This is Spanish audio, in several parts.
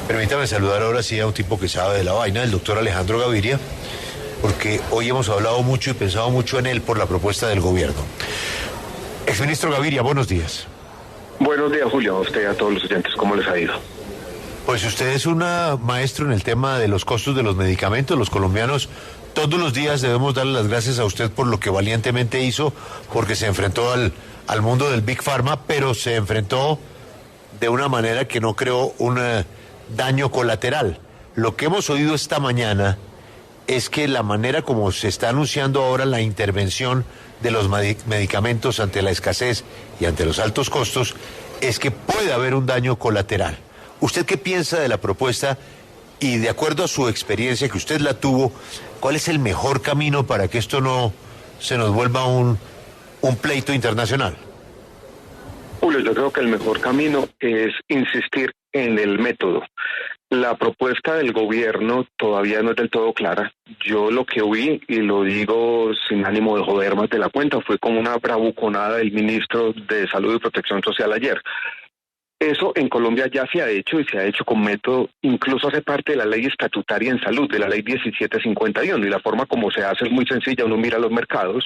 Permítame saludar ahora sí a un tipo que sabe de la vaina, el doctor Alejandro Gaviria, porque hoy hemos hablado mucho y pensado mucho en él por la propuesta del gobierno. Exministro Gaviria, buenos días. Buenos días, Julio, a usted y a todos los oyentes. ¿Cómo les ha ido? Pues usted es un maestro en el tema de los costos de los medicamentos. Los colombianos todos los días debemos darle las gracias a usted por lo que valientemente hizo, porque se enfrentó al mundo del Big Pharma, pero se enfrentó de una manera que no creó un daño colateral. Lo que hemos oído esta mañana es que la manera como se está anunciando ahora la intervención de los medicamentos ante la escasez y ante los altos costos es que puede haber un daño colateral. ¿Usted qué piensa de la propuesta y de acuerdo a su experiencia que usted la tuvo, cuál es el mejor camino para que esto no se nos vuelva un pleito internacional? Julio, yo creo que el mejor camino es insistir en el método. La propuesta del gobierno todavía no es del todo clara. Yo lo que oí, y lo digo sin ánimo de joder más de la cuenta, fue como una bravuconada del ministro de Salud y Protección Social ayer. Eso en Colombia ya se ha hecho y se ha hecho con método, incluso hace parte de la ley estatutaria en salud, de la ley 1751, y la forma como se hace es muy sencilla. Uno mira los mercados.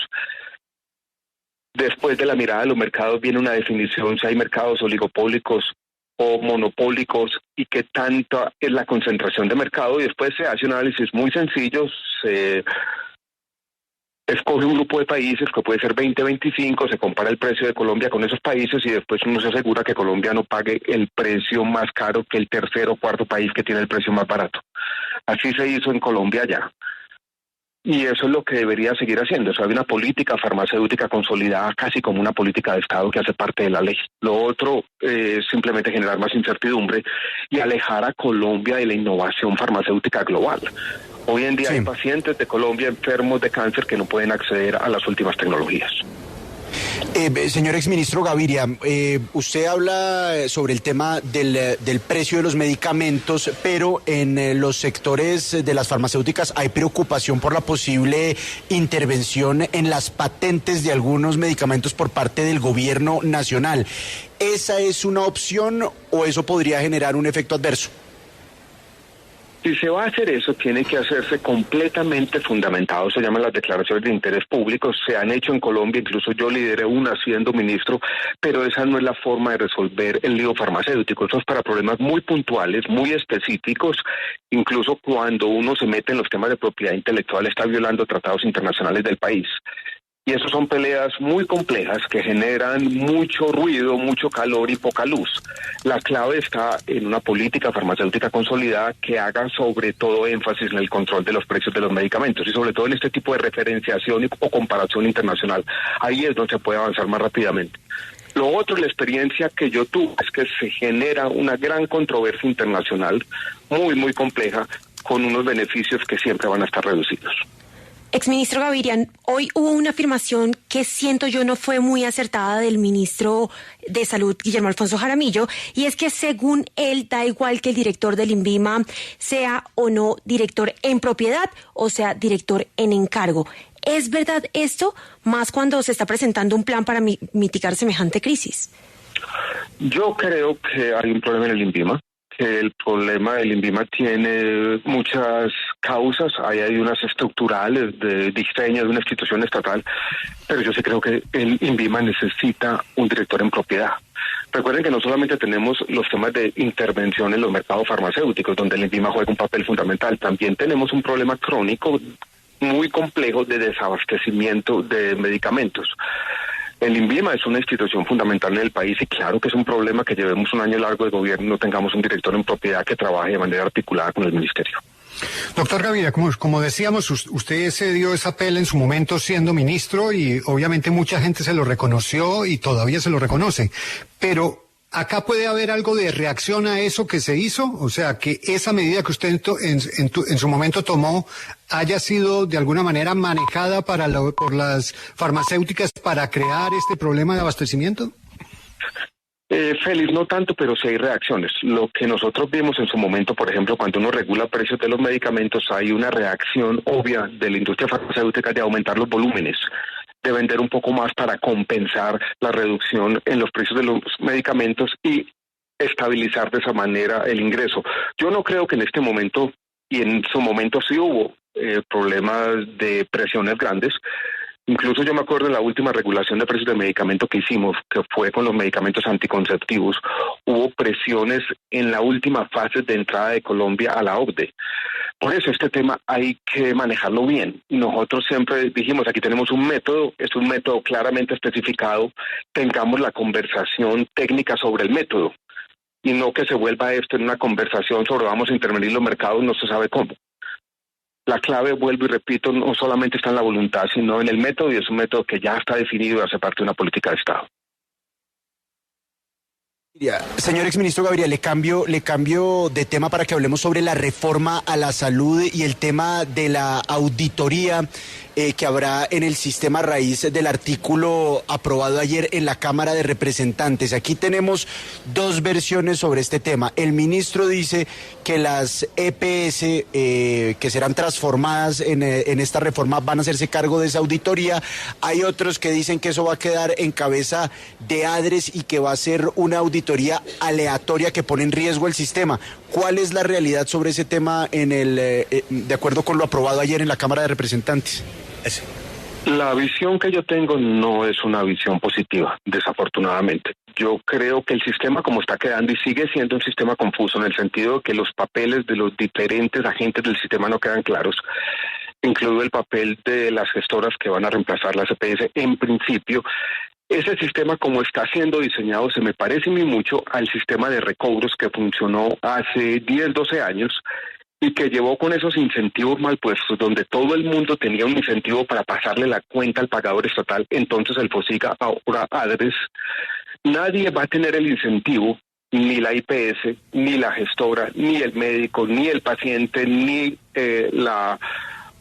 Después de la mirada de los mercados viene una definición si hay mercados oligopólicos o monopólicos y qué tanta es la concentración de mercado, y después se hace un análisis muy sencillo, se escoge un grupo de países que puede ser 20, 25, se compara el precio de Colombia con esos países y después uno se asegura que Colombia no pague el precio más caro que el tercer o cuarto país que tiene el precio más barato. Así se hizo en Colombia ya. Y eso es lo que debería seguir haciendo. Hay una política farmacéutica consolidada casi como una política de Estado que hace parte de la ley. Lo otro es simplemente generar más incertidumbre y alejar a Colombia de la innovación farmacéutica global. Hoy en día hay pacientes de Colombia enfermos de cáncer que no pueden acceder a las últimas tecnologías. Señor exministro Gaviria, usted habla sobre el tema del precio de los medicamentos, pero en los sectores de las farmacéuticas hay preocupación por la posible intervención en las patentes de algunos medicamentos por parte del gobierno nacional. ¿Esa es una opción o eso podría generar un efecto adverso? Si se va a hacer eso, tiene que hacerse completamente fundamentado. Se llaman las declaraciones de interés público. Se han hecho en Colombia, incluso yo lideré una siendo ministro, pero esa no es la forma de resolver el lío farmacéutico. Eso es para problemas muy puntuales, muy específicos. Incluso cuando uno se mete en los temas de propiedad intelectual, está violando tratados internacionales del país. Y eso son peleas muy complejas que generan mucho ruido, mucho calor y poca luz. La clave está en una política farmacéutica consolidada que haga sobre todo énfasis en el control de los precios de los medicamentos y sobre todo en este tipo de referenciación o comparación internacional. Ahí es donde se puede avanzar más rápidamente. Lo otro, la experiencia que yo tuve es que se genera una gran controversia internacional muy, muy compleja con unos beneficios que siempre van a estar reducidos. Exministro Gaviria, hoy hubo una afirmación que siento yo no fue muy acertada del ministro de Salud, Guillermo Alfonso Jaramillo, y es que según él da igual que el director del INVIMA sea o no director en propiedad o sea director en encargo. ¿Es verdad esto? Más cuando se está presentando un plan para mitigar semejante crisis. Yo creo que hay un problema en el INVIMA. El problema del INVIMA tiene muchas causas, hay unas estructurales de diseño de una institución estatal, pero yo sí creo que el INVIMA necesita un director en propiedad. Recuerden que no solamente tenemos los temas de intervención en los mercados farmacéuticos, donde el INVIMA juega un papel fundamental, también tenemos un problema crónico muy complejo de desabastecimiento de medicamentos. El INVIMA es una institución fundamental en el país y claro que es un problema que llevemos un año largo de gobierno y no tengamos un director en propiedad que trabaje de manera articulada con el ministerio. Doctor Gaviria, como decíamos, usted se dio esa pela en su momento siendo ministro y obviamente mucha gente se lo reconoció y todavía se lo reconoce, pero ¿acá puede haber algo de reacción a eso que se hizo? O sea, que esa medida que usted en su momento tomó haya sido de alguna manera manejada por las farmacéuticas para crear este problema de abastecimiento. Félix, no tanto, pero sí hay reacciones. Lo que nosotros vimos en su momento, por ejemplo, cuando uno regula precios de los medicamentos, hay una reacción obvia de la industria farmacéutica de aumentar los volúmenes, de vender un poco más para compensar la reducción en los precios de los medicamentos y estabilizar de esa manera el ingreso. Yo no creo que en este momento, y en su momento sí hubo problemas de presiones grandes. Incluso yo me acuerdo de la última regulación de precios de medicamento que hicimos, que fue con los medicamentos anticonceptivos. Hubo presiones en la última fase de entrada de Colombia a la OCDE. Por eso este tema hay que manejarlo bien. Nosotros siempre dijimos, aquí tenemos un método, es un método claramente especificado, tengamos la conversación técnica sobre el método, y no que se vuelva esto en una conversación sobre vamos a intervenir los mercados, no se sabe cómo. La clave, vuelvo y repito, no solamente está en la voluntad, sino en el método, y es un método que ya está definido y hace parte de una política de Estado. Señor exministro Gaviria, le cambio de tema para que hablemos sobre la reforma a la salud y el tema de la auditoría que habrá en el sistema raíz del artículo aprobado ayer en la Cámara de Representantes. Aquí tenemos dos versiones sobre este tema. El ministro dice que las EPS que serán transformadas en esta reforma van a hacerse cargo de esa auditoría. Hay otros que dicen que eso va a quedar en cabeza de ADRES y que va a ser una auditoría aleatoria que pone en riesgo el sistema. ¿Cuál es la realidad sobre ese tema de acuerdo con lo aprobado ayer en la Cámara de Representantes? La visión que yo tengo no es una visión positiva, desafortunadamente. Yo creo que el sistema como está quedando y sigue siendo un sistema confuso en el sentido de que los papeles de los diferentes agentes del sistema no quedan claros, incluido el papel de las gestoras que van a reemplazar las EPS. En principio, ese sistema como está siendo diseñado se me parece muy mucho al sistema de recobros que funcionó hace 10, 12 años, y que llevó con esos incentivos mal puestos, donde todo el mundo tenía un incentivo para pasarle la cuenta al pagador estatal, entonces el FOSIGA, ahora ADRES. Nadie va a tener el incentivo, ni la IPS, ni la gestora, ni el médico, ni el paciente, ni la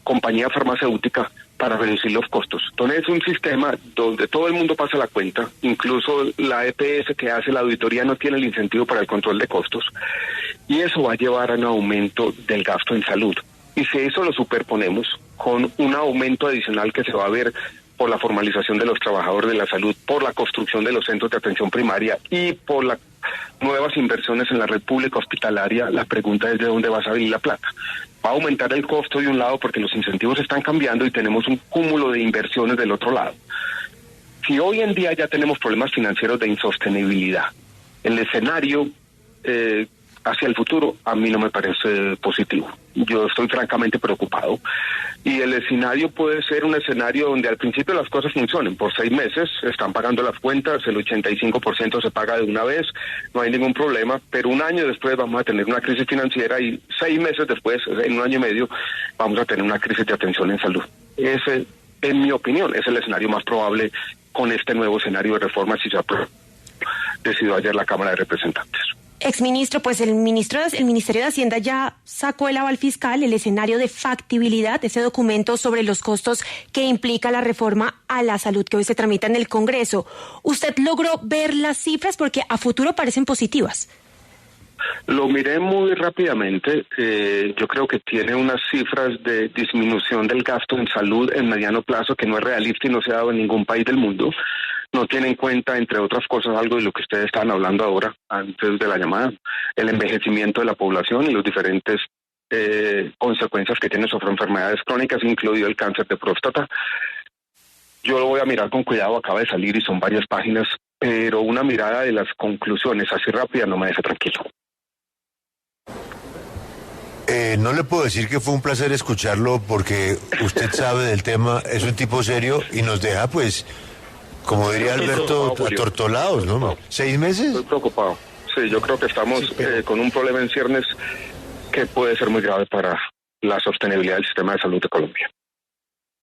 compañía farmacéutica, para reducir los costos. Entonces es un sistema donde todo el mundo pasa la cuenta, incluso la EPS que hace la auditoría no tiene el incentivo para el control de costos, y eso va a llevar a un aumento del gasto en salud. Y si eso lo superponemos con un aumento adicional que se va a ver por la formalización de los trabajadores de la salud, por la construcción de los centros de atención primaria y por las nuevas inversiones en la red pública hospitalaria, la pregunta es de dónde va a salir la plata. Va a aumentar el costo de un lado porque los incentivos están cambiando y tenemos un cúmulo de inversiones del otro lado. Si hoy en día ya tenemos problemas financieros de insostenibilidad, el escenario hacia el futuro a mí no me parece positivo. Yo estoy francamente preocupado, y el escenario puede ser un escenario donde al principio las cosas funcionen. Por 6 meses están pagando las cuentas, el 85% se paga de una vez, no hay ningún problema, pero un año después vamos a tener una crisis financiera y 6 meses después, en un año y medio, vamos a tener una crisis de atención en salud. Ese, en mi opinión, es el escenario más probable con este nuevo escenario de reforma si se decidió ayer la Cámara de Representantes. Exministro, pues el Ministerio de Hacienda ya sacó el aval fiscal, el escenario de factibilidad, ese documento sobre los costos que implica la reforma a la salud que hoy se tramita en el Congreso. ¿Usted logró ver las cifras? Porque a futuro parecen positivas. Lo miré muy rápidamente. Yo creo que tiene unas cifras de disminución del gasto en salud en mediano plazo que no es realista y no se ha dado en ningún país del mundo. No tiene en cuenta, entre otras cosas, algo de lo que ustedes estaban hablando ahora, antes de la llamada, el envejecimiento de la población y los diferentes consecuencias que tiene sobre enfermedades crónicas, incluido el cáncer de próstata. Yo lo voy a mirar con cuidado, acaba de salir y son varias páginas, pero una mirada de las conclusiones así rápida no me deja tranquilo. No le puedo decir que fue un placer escucharlo porque usted sabe del tema, es un tipo serio y nos deja, pues, como diría Alberto, atortolados, ¿no? 6 meses. Estoy preocupado. Sí, yo creo que estamos con un problema en ciernes que puede ser muy grave para la sostenibilidad del sistema de salud de Colombia.